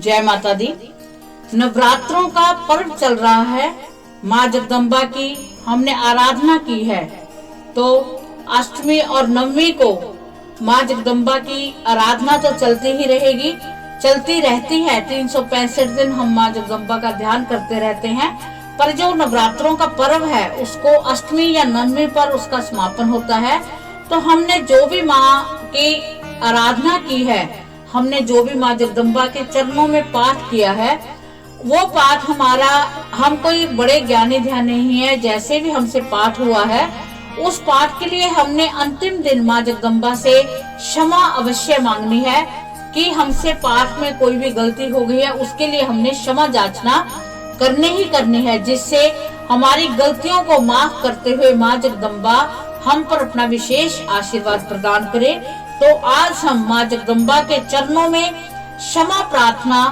जय माता दी। नवरात्रों का पर्व चल रहा है, माँ जगदम्बा की हमने आराधना की है, तो अष्टमी और नवमी को माँ जगदम्बा की आराधना तो चलती ही रहेगी, चलती रहती है। 365 दिन हम माँ जगदम्बा का ध्यान करते रहते हैं, पर जो नवरात्रों का पर्व है उसको अष्टमी या नवमी पर उसका समापन होता है। तो हमने जो भी माँ की आराधना की है, हमने जो भी माँ जगदम्बा के चरणों में पाठ किया है, वो पाठ हमारा, हम कोई बड़े ज्ञानी ध्यान नहीं है, जैसे भी हमसे पाठ हुआ है उस पाठ के लिए हमने अंतिम दिन माँ जगदम्बा से क्षमा अवश्य मांगनी है कि हमसे पाठ में कोई भी गलती हो गई है, उसके लिए हमने क्षमा याचना करनी ही करनी है, जिससे हमारी गलतियों को माफ करते हुए माँ जगदम्बा हम पर अपना विशेष आशीर्वाद प्रदान करे। तो आज हम माँ जगदम्बा के चरणों में क्षमा प्रार्थना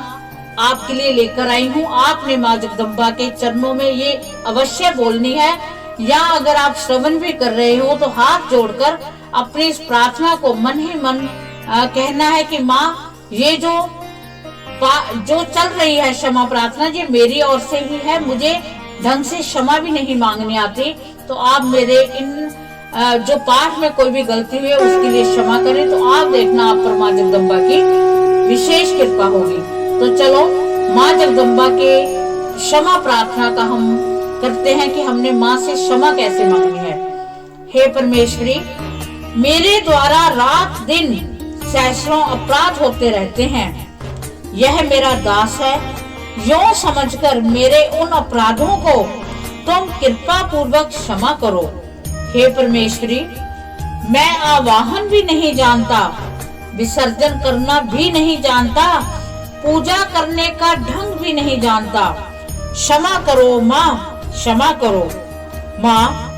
आपके लिए लेकर आई हूँ। आपने माँ जगदम्बा के चरणों में ये अवश्य बोलनी है, या अगर आप श्रवण भी कर रहे हो तो हाथ जोड़कर अपनी इस प्रार्थना को मन ही मन कहना है कि माँ, ये जो चल रही है क्षमा प्रार्थना, ये मेरी ओर से ही है, मुझे ढंग से क्षमा भी नहीं मांगनी आती, तो आप मेरे इन जो पाठ में कोई भी गलती हुई है उसके लिए क्षमा करें। तो आप देखना, आप पर माँ जगदम्बा की विशेष कृपा होगी। तो चलो माँ जगदम्बा के क्षमा प्रार्थना का हम करते हैं कि हमने माँ से क्षमा कैसे मांगनी है। हे परमेश्वरी, मेरे द्वारा रात दिन सैकड़ों अपराध होते रहते हैं, यह मेरा दास है, यूं समझकर मेरे उन अपराधों को तुम कृपा पूर्वक क्षमा करो। हे परमेश्वरी, मैं आवाहन भी नहीं जानता, विसर्जन करना भी नहीं जानता, पूजा करने का ढंग भी नहीं जानता, क्षमा करो माँ, क्षमा करो माँ।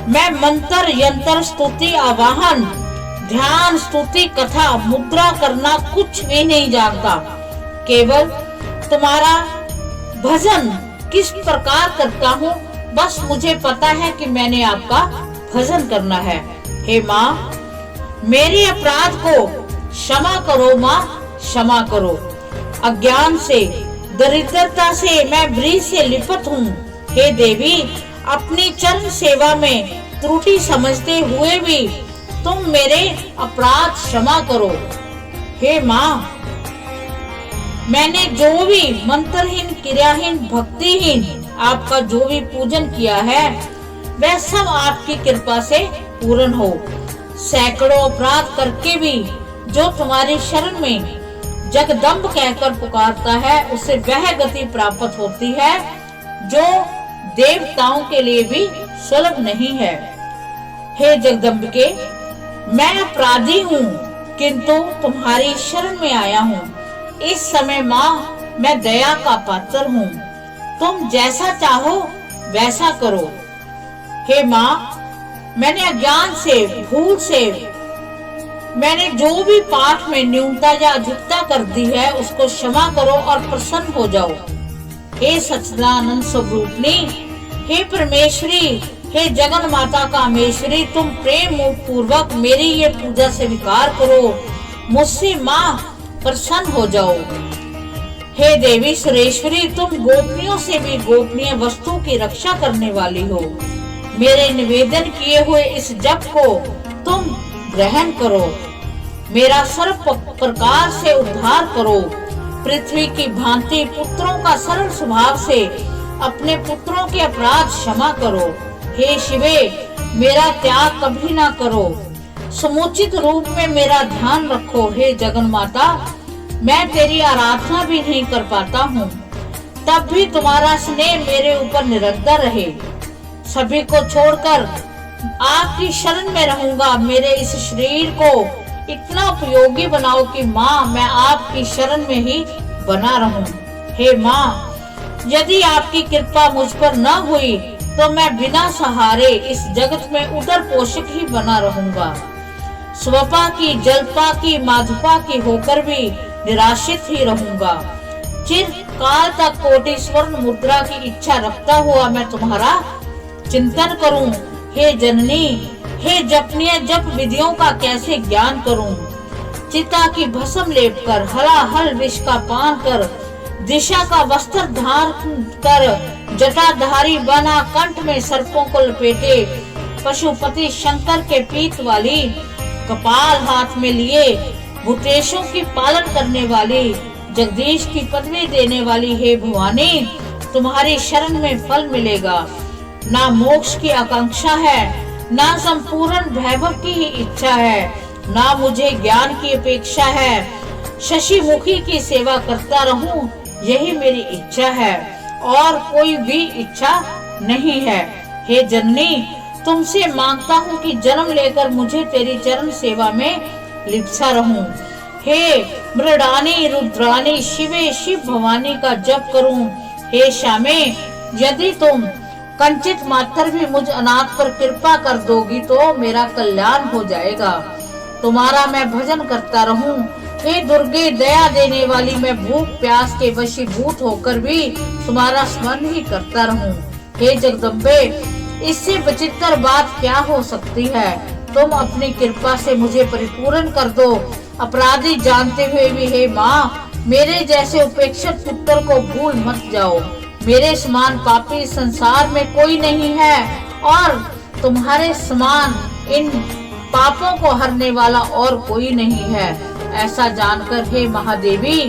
मैं मंत्र यंत्र स्तुति आवाहन ध्यान स्तुति कथा मुद्रा करना कुछ भी नहीं जानता, केवल तुम्हारा भजन किस प्रकार करता हूँ बस मुझे पता है कि मैंने आपका भजन करना है। हे माँ, मेरे अपराध को क्षमा करो माँ, क्षमा करो। अज्ञान से दरिद्रता से मैं ब्रीज से लिपट हूँ। हे देवी, अपनी चरण सेवा में त्रुटि समझते हुए भी तुम मेरे अपराध क्षमा करो। हे माँ, मैंने जो भी मंत्रहीन क्रियाहीन भक्तिहीन आपका जो भी पूजन किया है वह सब आपकी कृपा से पूर्ण हो। सैकड़ों अपराध करके भी जो तुम्हारी शरण में जगदम्ब कहकर पुकारता है उसे वह गति प्राप्त होती है जो देवताओं के लिए भी सुलभ नहीं है। हे जगदम्बिके, मैं अपराधी हूँ किंतु तुम्हारी शरण में आया हूँ। इस समय माँ, मैं दया का पात्र हूँ, तुम जैसा चाहो वैसा करो। हे माँ, मैंने अज्ञान से भूल से मैंने जो भी पाठ में न्यूनता या अधिकता कर दी है उसको क्षमा करो और प्रसन्न हो जाओ। हे सच्चिदानंद स्वरूपनी, हे परमेश्वरी, हे जगन माता कामेश्वरी, तुम प्रेम पूर्वक मेरी ये पूजा स्वीकार करो, मुझसे माँ प्रसन्न हो जाओ। हे देवी सुरेश्वरी, तुम गोपनियों से भी गोपनीय वस्तु की रक्षा करने वाली हो। मेरे निवेदन किए हुए इस जप को तुम ग्रहण करो, मेरा सर्व प्रकार से उद्धार करो। पृथ्वी की भांति पुत्रों का सरल स्वभाव से अपने पुत्रों के अपराध क्षमा करो। हे शिवे, मेरा त्याग कभी ना करो, समुचित रूप में मेरा ध्यान रखो। हे जगन माता, मैं तेरी आराधना भी नहीं कर पाता हूँ, तब भी तुम्हारा स्नेह मेरे ऊपर निरंतर रहे। सभी को छोड़कर आपकी शरण में रहूंगा। मेरे इस शरीर को इतना उपयोगी बनाओ कि माँ, मैं आपकी शरण में ही बना रहूं। हे माँ, यदि आपकी कृपा मुझ पर न हुई तो मैं बिना सहारे इस जगत में उदर पोषक ही बना रहूंगा। स्वपा की, जल्पा की, माधुपा की होकर भी निराशित ही रहूंगा। चिरकाल तक कोटि स्वर्ण मुद्रा की इच्छा रखता हुआ मैं तुम्हारा चिंतन करूं। हे जननी, हे जपनीय जप विधियों का कैसे ज्ञान करूं। चिता की भस्म लेपकर हलाहल विष का पान कर दिशा का वस्त्र धारण कर जटाधारी बना, कंठ में सर्पों को लपेटे, पशुपति शंकर के पीत वाली, कपाल हाथ में लिए, भूतेशों की पालन करने वाली, जगदीश की पदवी देने वाली हे भवानी, तुम्हारी शरण में फल मिलेगा। ना मोक्ष की आकांक्षा है, ना संपूर्ण वैभव की ही इच्छा है, ना मुझे ज्ञान की अपेक्षा है। शशि मुखी की सेवा करता रहूं, यही मेरी इच्छा है, और कोई भी इच्छा नहीं है। हे जननी, तुमसे मांगता हूँ कि जन्म लेकर मुझे तेरी चरण सेवा में लिप्सा रहूं। हे मृडानी रुद्रानी शिवे शिव भवानी का जप करूं। हे श्यामे, यदि तुम कंचित मात्र भी मुझ अनाथ पर कृपा कर दोगी तो मेरा कल्याण हो जाएगा। तुम्हारा मैं भजन करता रहूं। हे दुर्गे, दया देने वाली, मैं भूख प्यास के वशीभूत होकर भी तुम्हारा स्मरण ही करता रहूं। हे जगदम्बे, इससे विचित्र बात क्या हो सकती है? तुम अपनी कृपा से मुझे परिपूर्ण कर दो। अपराधी जानते हुए भी हे माँ, मेरे जैसे उपेक्षित पुत्र को भूल मत जाओ। मेरे समान पापी संसार में कोई नहीं है, और तुम्हारे समान इन पापों को हरने वाला और कोई नहीं है। ऐसा जानकर हे महादेवी,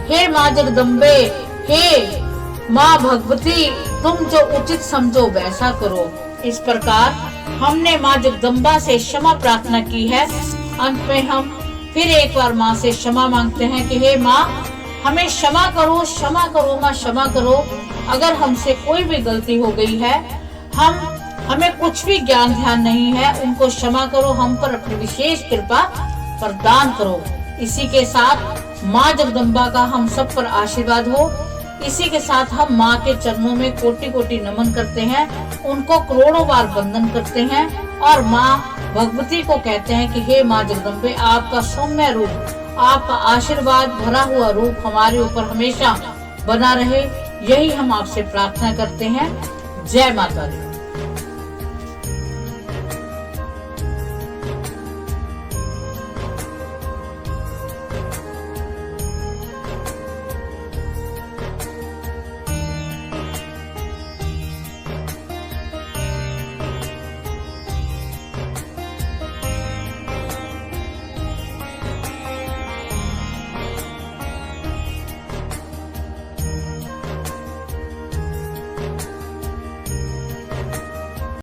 हे माँ जगदम्बे, हे माँ भगवती, तुम जो उचित समझो वैसा करो। इस प्रकार हमने माँ जगदम्बा से क्षमा प्रार्थना की है। अंत में हम फिर एक बार माँ से क्षमा मांगते हैं कि हे माँ, हमें क्षमा करो, क्षमा करो माँ, क्षमा करो। अगर हमसे कोई भी गलती हो गई है, हमें कुछ भी ज्ञान ध्यान नहीं है, उनको क्षमा करो। हम पर अपनी विशेष कृपा प्रदान करो। इसी के साथ माँ जगदम्बा का हम सब पर आशीर्वाद हो। इसी के साथ हम माँ के चरणों में कोटि कोटि नमन करते हैं, उनको करोड़ों बार वंदन करते हैं, और माँ भगवती को कहते हैं कि हे माँ जगदम्बे, आपका सौम्य रूप, आपका आशीर्वाद भरा हुआ रूप हमारे ऊपर हमेशा बना रहे। यही हम आपसे प्रार्थना करते हैं। जय माता दी।